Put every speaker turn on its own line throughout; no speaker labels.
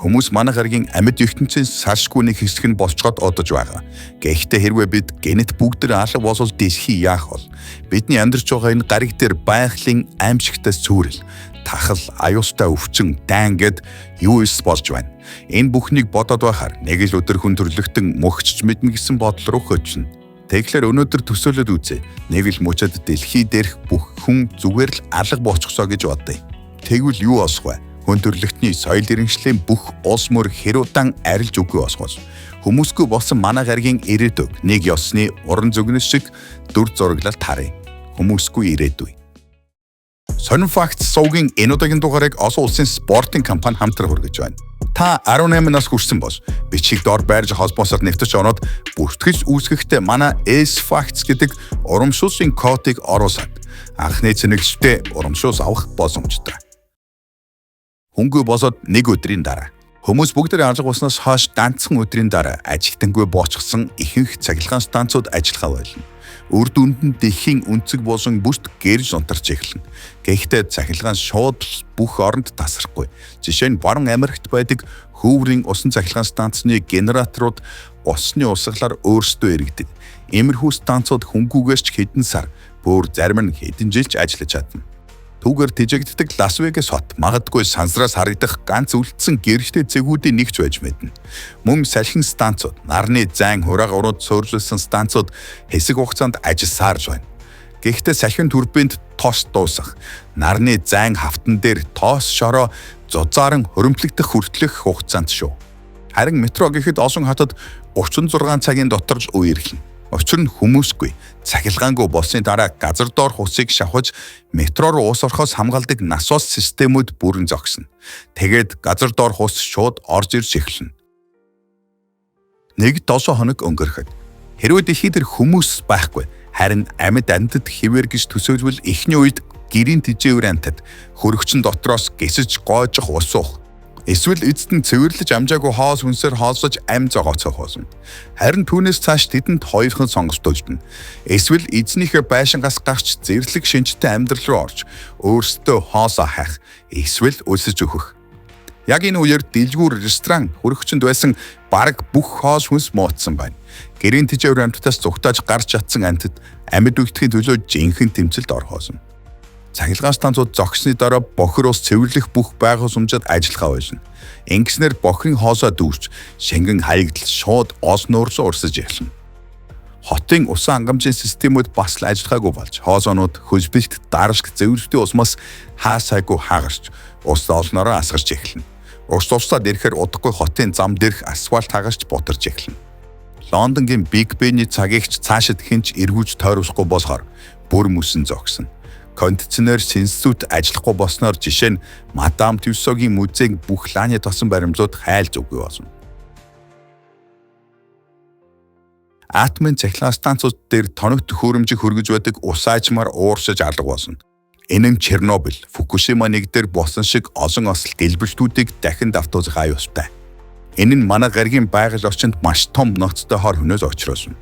Хүмүүс манай гарагийн амьд ертөнцийн салшгүй нэг хэсэг нь болцоход одож байгаа. Гэхдээ хэрвээ бид генет бүгдээр алга болвол дэлхий яах вэ? Бидний амьдарч байгаа энэ гариг дээр байгалийн аимшигтай сүрэл, тахал, аюустай өвчин, дайн гэд юу ис болж байна. Энэ бүхнийг бодоод байхаар нэг л өдөр хүн төрлөختөн мөхчж мэднэ гэсэн бодол руу хөжнө. Тэгэхээр өнөөдөр төсөөлөд үзье. Нэг л мөчөд дэлхий дээрх бүх хүн зүгээр л алга болчихсоо гэж бодъё. Тэгвэл юу болох вэ? Хүн төрлөختний соёл иргэншлийн бүх улс мөр хэр удаан арилж үгүй болохоос хүмүүсгүй болсон манай гарагийн ирээдүйг нэг ёсны уран зөгнөс шиг дүр зураглал тарыг. Хүмүүсгүй ирээдүй. Сонин факт суугийн энэ удаагийн дугаарыг олон улсын спортын компани хамтран хүргэж байна. Та 18 нас хүрсэн бол бичиг дор байрж холбоосоор нэвтэж оноод бүртгэж үүсгэхдээ манай S-Facts гэдэг урамшуулсан кодыг оруулаад анхны цэнэглэлтэй урамшуус авах боломжтой. Хөнгөө босоод нэг өдрийн дараа хүмүүс бүгдээ алга болсноос хойш ганцхан өдрийн дараа ажилтнгүй боочихсон ихэнх цахилгаан станцууд ажиллахаа болно. Үр дүнд нь дэлхийн өнцөг болон бүст гэрж унтарч эхэлнэ. Гэхдээ цахилгаан шууд бүх оронд тасрахгүй. Жишээ нь Баруун Америкт байдаг Хөврийн усан цахилгаан станцны генераторууд усны усгалаар өөрсдөө эргэдэг. Иймэрхүү станцууд хөнгүүгээс ч хэдэн сар, бүр зарим нь хэдэн жил ч ажиллаж чадна. Түүгээр тэжээгддэг Лас Вегас хот магадгүй сансраас харагдах ганц үлдсэн гэржтэй цэгүүдийн нэгч байж мэднэ. Мөн салхин станцууд, нарны зайн хурааг урууд суурилсан станцууд хэсэг хугацаанд ажилласаар байна. Гэхдээ салхин турбинд тоос дуусах, нарны зайн хавтан дээр тоос шороо зузааран хөрөмтлөгдөх хүртэлх хугацаанд шүү. Харин метро гэхэд олон хотод 36 цагийн дотор л үерхлэн. Учир нь хүмүүсгүй, цахилгаангүй болсны дараа газар доор хусыг шавхаж метро руу уус орохоос хамгаалдаг насос системүүд бүрэн зогсно. Тэгээд газар доор хус шууд орж ирж эхэлнэ. 1-7 хоног өнгөрөхөд хэрвээ дэлхий дээр хүмүүс байхгүй, харин амьд амьтад хിവэр гэж төсөөлвөл эхний үед гэрийн тэжээвэр амьтад хөрөгчн дотроос гисэж гоожих ус уух. Эсвэл эцэд нь цэвэрлэж амжаагүй хоос хүнсээр хоолсож ам зогооцох болно. Харин түүнээс цааш тэдэнд хоёрхан сонголтолдно. Эсвэл эзнийхээ байшингаас гарч зэрлэг шинжтэй амьдрал руу орж өөрсдөө хоосоо хайх, эсвэл өлсөж өгөх. Яг энэ үеэр дэлгүүр ресторан хөрөгчөнд байсан бараг бүх хоос хүнс муудсан байна. Гэрийн тэжээвэр амьтдаас зүгтааж гарч чадсан амьтад амьд үгтгэхийн төлөө жинхэнэ тэмцэлд орхоосон. Цахилгаан станцууд зогсны дараа бохир ус цэвэрлэх бүх байгууламжид ажиллахаа болно. Ингэснээр бохирын хоосоо дүүрч, шингэн хаягдл шууд ос нуур руу урсаж эхэлнэ. Хотын усан хангамжийн системүүд бас л ажиллахаагүй болж, хоосоонууд хөлбөлт дарашг зэвэрлэлтийн усмаас хаасайгүй хагарч, ус олноороо асгарч эхэлнэ. Ус тусдаад ирэхээр удахгүй хотын зам дээрх асфальт хагарч бутарч эхэлнэ. Лондонгийн Биг Бений цагийгч цаашид хинч эргүүлж тойруулахгүй болохоор бүр мөсөн зогсно. Кондиционер сэнсүүд ажиллахгүй болсноор жишээ нь Мадам Тюссогийн музейг бүх лааны тосон баримлууд хайлж үгүй болно. Атомын цахилгаан станцууд дээр тоног төхөөрөмжийг хөргөж байдаг ус аажмаар ууршиж алга болно. Энэ нь Чернобыль, Фукушима нэг дээр болсон шиг олон осол дэлбэртүүдийг дахин давтуулах аюултай. Энэ нь манай гарагийн байгаль орчинд маш том ноцтой хор хөнөөс очруулсан.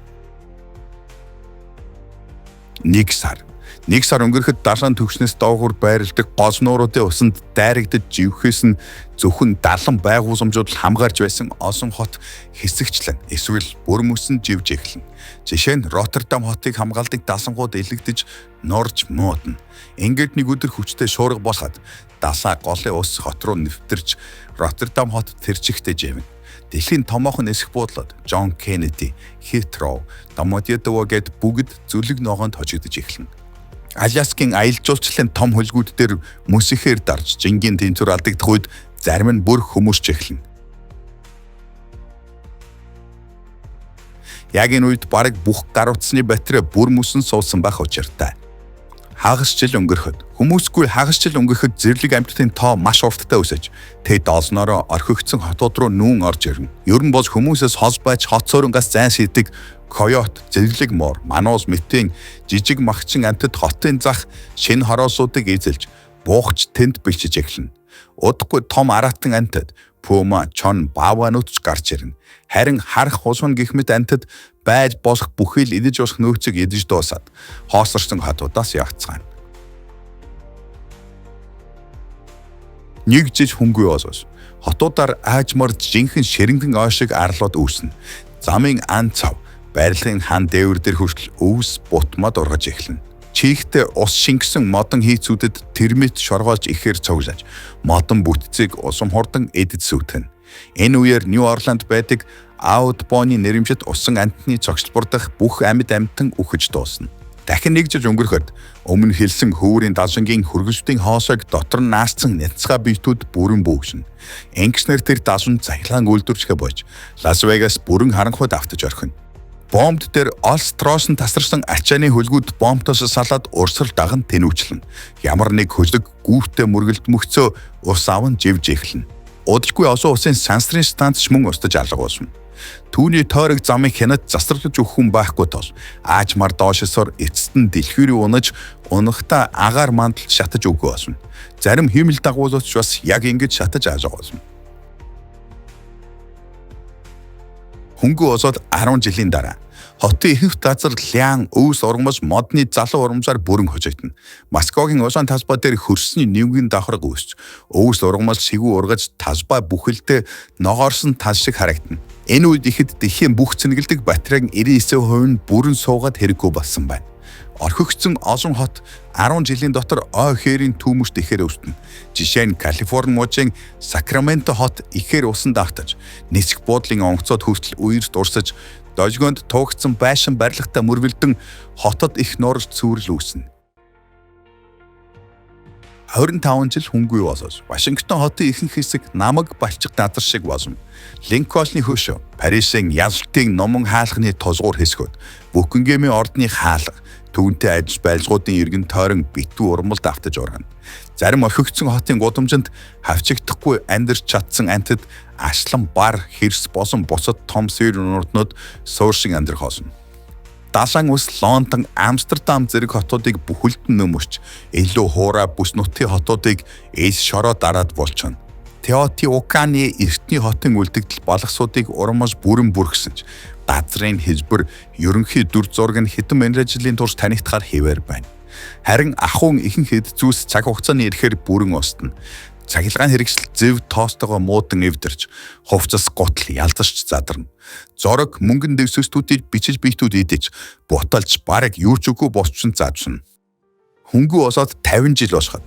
Нэг сар өнгөрөхөд далайн төвчнээс доогуур байрладаг гол нууруудын усанд дайрагдаж живхэс нь зөвхөн 70 байгууламжууд хамгаарч байсан олон хот хэсэгчлэн эсвэл бүр мөсөн живж эхэлнэ. Жишээ нь Роттердам хотыг хамгаалдаг дасангууд илэгдэж норж муудна. Ингээд нэг өдөр хүчтэй шуурга болоход дасаа голын ус хот руу нэвтэрч Роттердам хот тэрчихтэй живнэ. Дэлхийн томоохон эсэх буудлууд Джон Кеннеди, Хитроу, Домодедово гэд бүгд зүлэг ногоонд хожигдож эхэлнэ. Аляскийн аялал жуулчлалын том хөлгүүд дээр мөс ихээр дарж жингийн тэнцвэр алдагдах үед зарим нь бүр хүмүүжч эхэлнэ. Яг энэ үед бараг бүх гар утасны батарей бүр мөсөн суусан байх учиртай. Хагас жил өнгөрөхөд хүмүүсгүй хагас жил өнгөрөхөд зэрлэг амьтдын тоо маш урттай өсөж тэд олноороо орхигдсон хотууд руу нүүн орж ирнэ. Ер нь бол хүмүүсээс хол байж хот суурангаас зайн шийдэг койот, зэрлэг мор, мануус мэтийн жижиг махчин амьтад хотын зах шинэ хороосуудыг эзэлж буухч тэнд бэлчиж эхэлнэ. Удахгүй том аратан амьтад пума, чон, бааванууд ч гарч ирнэ. Харин харах хулсун гэх мэт амьтад байж болох бүхий л идэж уух нөөцийг идэж дуусаад хоосорсон хотуудаас явцгаана. Нэг жиж хөнгөө болоос Хотуудаар аажмаар жинхэнэ ширэнгэн ойшиг арлууд үүснэ. Замын ан цав, барилгын хан дээвэр дээр хүртэл өвс бутмад ургаж эхэлнэ. Чихтэй ус шингэсэн модон хийцүүдэд термит шоргоолж ихээр цуглаж, модон бүтцийг усам хурдан эдэд сүйтгэн. Энэ үеэр Нью Орланд байдаг Аутбоны нэрэмжит усан амтны цогцлбор дах бүх амьд амтан үхэж дуусна. Дахин нэг жил өнгөрөхөд өмнө хэлсэн хөвөрийн даашингийн хөргөжтийн хоосойг дотор нь наасцсан няцгаа биетүүд бүрэн бүүгшин. Ингэснээр тэр даашин цаглаан үйлдвэрчгэ бож Лас Вегас бүрэн харанхуйд автаж орхино. Бомбд дээр Олс Тросн тасарсан ачааны хөлгүүд бомбтоос салаад урсгал даган тэнүүчлэн. Ямар нэг хөжлөг гүүртээ мөргөлд мөхцөө ус аван живж эхэлнэ. Удалгүй олон улсын сансрын станц мөн устж алга болсон. Түүний тойрог замыг хянаж засварлаж өгөх хүн байхгүй тул аажмаар доошосоор эцэст нь дэлхүүрийг унаж унахта агаар мандалд шатаж өгөө болсон. Зарим хэмэл дагуулууч бас яг ингэж шатаж ааж байгаа болсон. Хөнгө осоод 10 жилийн дараа хотын ихэнх газар лян өвс ургамал модны залуу урамсаар бүрэн хожигдно. Москвагийн усан талбай дээр хөрсний нийгмийн давхарга үүсч өвс ургамал сэгүү ургаж талбай бүхэлдээ ногоорсон тал шиг харагдана. Энэ үед ихэд дэлхийн бүх цэнгэлдэг батарейн 99% нь бүрэн суугаад хэрэггүй болсон байна. Орхигдсон олон хот 10 жилийн дотор ой хээрийн түүмүрт ихээр өвснө. Жишээ нь Калифорни мужийн Сакраменто хот ихээр усан давтаж, нисэх буудлын онгоцоод хүртэл үерт урсаж, дожгоонд туugдсан байшин барилгатай мөрвөлдөн хотод их норж цүүрэл үүснэ. 25 жил хүнгүй болоос Вашингтон хотын ихэнх хэсэг намаг балчиг газар шиг болсон. Линкольны хөшөө, Парисын ялалтын номон хаалганы тулгуур хэсгүүд, Бүкингемийн ордны хаалга, түүнтэй ажил байлгуудын иргэн тойрон битүү урмалд автаж ургана. Зарим орхигдсон хотын гудамжинд хавчигдахгүй амьдарч чадсан амьтад ашлан бар хэрс босон бусад том сэр нурднууд сууршин амьдрах хоосон. Дашан ус Лондон, Амстердам зэрэг хотуудыг бүхэлдэн нөмөрч, илүү хуурай бүс нутгийн хотуудыг эс шороо дараад болчихно. Теотиуаканы эртний хотын үлдэгдэл балгасуудыг урмаж бүрэн бүрхсэн ч газрын хэлбэр ерөнхий дүр зураг нь хэдэн мянган жилийн турш танигдахаар хэвээр байна. Харин ахуйн ихэнх хэд зүйлс цаг хугацааны ирэхээр бүрэн устна. Цахилгаан хэрэгсэл зөв тоостойгоо муудан эвдэрч, хувцас гутал ялдарч задарна. Зорог мөнгөн дэвсэстүүдийг бичиж биетүүд идэж, буталж бараг юу ч үгүй босчин заажна. Хөнгөө осоод 50 жил босход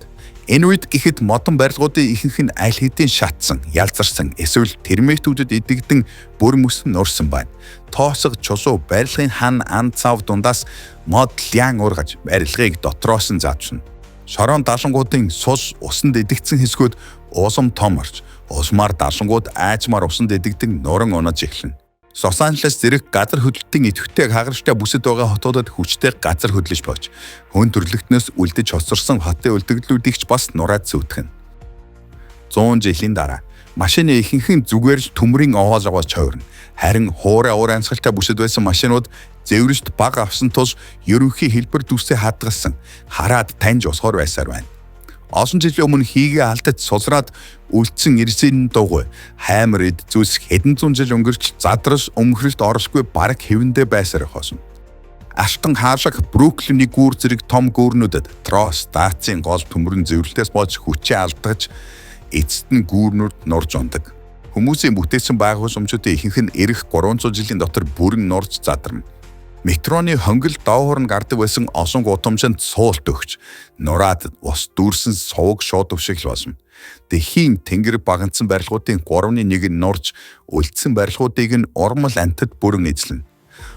энэ үед ихэд модон барилгуудын ихэнх нь аль хэдийн шатсан, ялзарсан, эсвэл термитүүдэд идэгдэн бүр мөсөн нурсан байна. Тоосго чулуу барилгын хан ан цав дундаас мод лян ургаж барилгыг дотроос нь заажна. Шорон даашингуудын сус усанд идэгдсэн хэсгүүд уусам томорч, усмаар даашингууд аажмаар усанд идэгдэн нуран унаж эхэлнэ. Лос-Анжелес зэрэг газар хөдлөлтийн идэвхтэй хагарчтай бүсэд байгаа хотуудад хүчтэй газар хөдлөж болж, хүн төрлөختнөөс үлдэж хоцорсон хотын үлдэгдлүүдийг ч бас нураад сүйтгэн. 100 жилийн дараа машины ихэнх нь зүгээр л төмрийн овоол аваад чойрно. Харин хуурай уур амьсгалтай бүсэд байсан машинууд зэврэгт баг авсан тул ерөнхий хэлбэр дүсээ хадгалсан, хараад таньж усхоор байсаар байна. Олон жилийн өмнө хийгээ алдаж сулраад үлдсэн эрсийн дугуй хаймар эд зүйлс хэдэн зуун жил өнгөрч задрал өмхрөлт оролгүй бараг хэвэндээ байсаар хоосон. Аштан хаашаг Бруклиний гүүр зэрэг том гүүрнүүдэд трос, даацын гол төмөрн зэврэлтээс болж хүчээ алдаж эцэст нь гүүрнүүд нурж ундаг. Хүмүүсийн бүтээсэн байгууламжуудын ихэнх нь ирэх 300 жилийн дотор бүрэн нурж задарна. Метроны хонгил доогуур нь гардаг байсан олон гудамжинд суулт өгч, нураад ус дүүрсэн сувг шууд өвшигл болсон. Дэлхийн тэнгэр багцсан барилгуудын 3/1 нь нурж, үлдсэн барилгуудыг нь урмал амтад бүрэн эзлэнэ.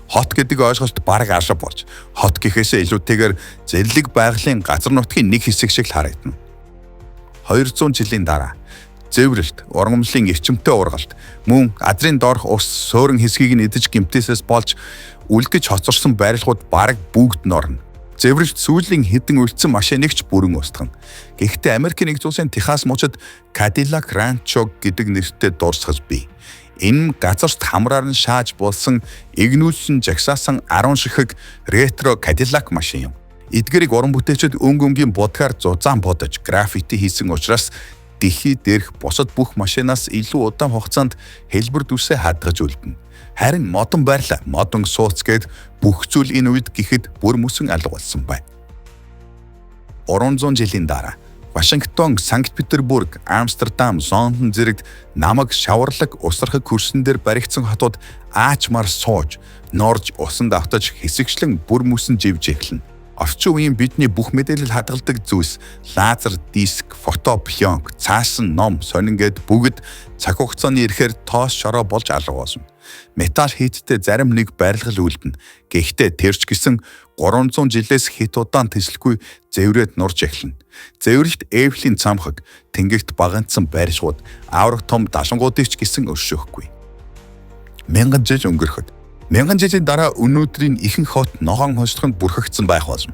Хот гэдэг ойлголт бараг ашиг болж, хот гэхээсээ илүүтэйгээр зэрлэг байгалийн газар нутгийн нэг хэсэг шиг л харагдана. 200 жилийн дараа зэврэлт, ургамлын эрчимтэй ургалт, мөн газрын доорх ус суурин хэсгийг нь идэж гэмтээсээс болж үлдэж хоцорсон барилгууд бараг бүгд норно. Зэврэлт сүүлийн хэдэн үлдсэн машиныг ч бүрэн устгана. Гэхдээ Америк нэгдсэн улсын Техас мужид Cadillac Rancho гэдэг нэртэй дуусгаж бий. Энэ газарт хамраар нь шааж болсон игнүүлсэн жагсаасан 10 ширхэг ретро Cadillac машин юм. Эдгэрийг уран бүтээлчид өнгөнгийн будгаар зузаан бодож граффити хийсэн учраас дэлхий дээрх бусад бүх машинаас илүү удаан хугацаанд хэлбэр дүсээ хадгаж үлдэнэ. Харин модон байрлал, модон сууц гээд бүх зүйл энэ үед гэхэд бүр мөсөн алга болсон байна. 300 жилийн дараа Вашингтон, Санкт-Петербург, Амстердам, Лондон зэрэг намаг шаварлаг усрахаг хөрсөн дээр баригдсан хотууд аачмаар сууж, норж усанд автаж хэсэгчлэн бүр мөсөн живж эхэлнэ. Орчин үеийн бидний бүх мэдээлэл хадгалдаг зүйлс лазер диск, фото пленк, цаасан ном, сонин гэд бүгд цаг хугацааны ирэхээр тоос шороо болж алга болно. Металл хийдтэй зарим нэг барилгал үлдэнэ. Гэхдээ тэрч гисэн 300 жилээс хит удаан тэсэлгүй зэврээд нурж эхэлнэ. Зэврэлт Эйфелийн цамхаг, тэнгэгт багандсан байршууд, аврах том далангуудыг ч гисэн өршөөхгүй. 1000 жил өнгөрөхөд 1000 жилийн дараа өнөөдрийн ихэнх хот ногоон хоншлоход бүрхэгдсэн байх болно.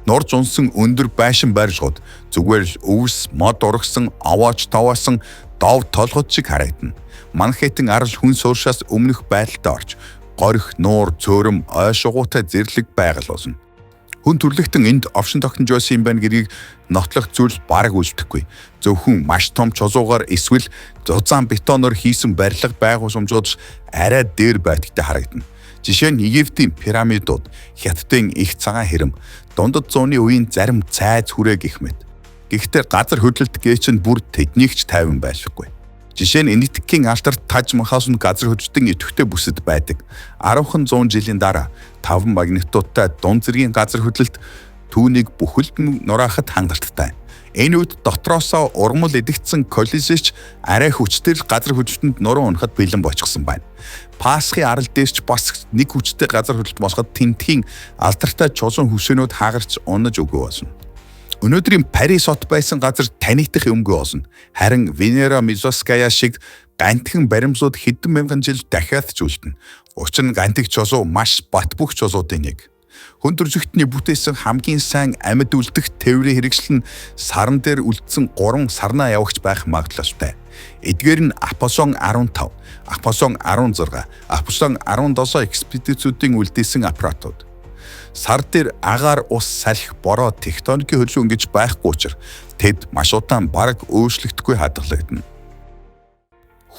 Нурж унсан өндөр байшин барилгууд зүгээр л өвс, мод ургасан, овооч товоосон дов толгод шиг харагдана. Манхэттен арал хүн сууршаас өмнөх байдалтай орж, горих, нуур, цөөрөм, ой шугуутай зэрлэг байгаль болно. Хүн төрлөختөн энд овшин тогтнож байсан юм байна гэдгийг нотлох зүйл бараг үлдэхгүй. Зөвхөн маш том чулуугаар эсвэл зузаан бетоноор хийсэн барилга байгууламжууд арай дээр байдагтай харагдана. Жишээ нь Египтийн пирамидууд, Хятадын их цагаан хэрэм, дундад зууны үеийн зарим цайз хүрээ гэх мэт. Гэхдээ газар хөдлөлт гээч нь бүр тэднийг ч тайван байшгүй. Жишээ нь Энэтхэгийн алтарт Таж Махалын газар хөдлөлтийн идэвхтэй бүсэд байдаг. 10хан 100 жилийн дараа 5 магнитудтай дунд зэргийн газар хөдлөлт түүнийг бүхэлдэн нураахад хангалттай. Энэ үед дотроосоо ургамал эдэгдсэн колизеч арай хүчтэй газар хөдлөлтөнд нуруу унахад бэлэн бочгсон байна. Пасхын арал дээрч бас нэг хүчтэй газар хөдлөлт босоход тентхийн алдартай чулуун хөшөөнүүд хагарч унаж өгөө болно. Өнөөдрийн Парис хот байсан газар танигдах юмгүй болно. Харин Венера Мизоская шиг гантхэн баримтууд хэдэн мянган жил дахиад зүйлдэнэ. Учир нь гантик чулуу маш бат бөх чулуудын нэг. Хүн төрөлхтний бүтээсэн хамгийн сайн амьд үлдэх тээврийн хэрэгсэл нь саран дээр үлдсэн 3 сарнаа явагч байх магадлалтай. Эдгээр нь Апосон 15, Апосон 16, Апосон 17 экспедицүүдийн үлдээсэн аппаратууд. Сар дээр агаар ус салхи бороо тектоникийн хөлөө ингэж байхгүй учраас тэд маш удаан бараг өөрчлөгдөхгүй хадгалагдана.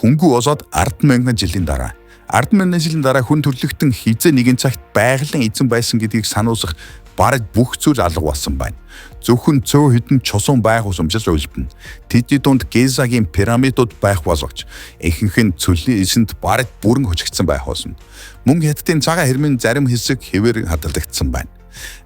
Хөнгүү болоод 10,000 жилийн дараа хүн төрлөختөн хизээ нэгэн цагт байгалийн эзэн байсан гэдгийг сануулсах бараг бүх зүйл алга болсон байна. Зөвхөн цөөн хэдэн чулуун байгууламжил үлдэнэ. Тэдний дунд Гизагийн пирамидууд байх боловч ихэнх нь цөлийн эсэнд бараг бүрэн хөжигдсэн байх болно. Мөн Хятадын цагаан хэрмийн зарим хэсэг хэвээр хадгалагдсан байна.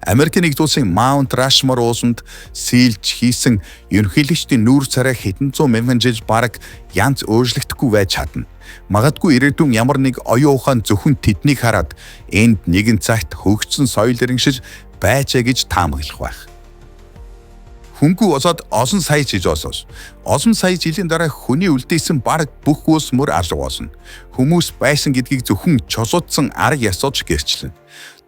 Америкийн нэгдсэн улсын Маунт Рашмор ууланд сийлж хийсэн ерөнхийлөгчдийн нүүр царай хэдэн зуун мянган жил бараг янз өөрчлөгдөхгүй байж чадна. Магадгүй ирээдүйн ямар нэг оюун ухаан зөвхөн тэднийг хараад энд нэгэн цагт хөгжсөн соёл иргэншиж байжээ гэж таамаглах байх. Хөнгүү болоод олон сая жил болсоос. Олон сая жилийн дараа хүний үлдээсэн бараг бүх улс мөр алга болно. Хүмүүс байсан гэдгийг зөвхөн чулуудсан арга ёсооч гэрчлэн.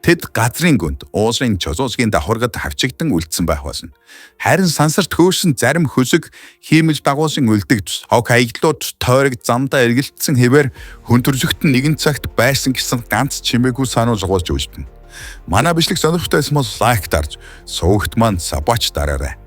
Тэд газрын гүнд, уулын чулуусгийн давхаргад хавчигдан үлдсэн байх болно. Харин сансарт хөөсөн зарим хөсөг хиймэл дагуулсан үлдэгдс, хог хаяглууд тойрог замдаа эргэлтсэн хэвээр хүн төрөлхтөн нэгэн цагт байсан гэсэн ганц чимээгүй сануулж гуулж үлдэнэ. Манай бичлэг сонирхолтой байсан бол лайк дарж, суугт маань сабач дараарай.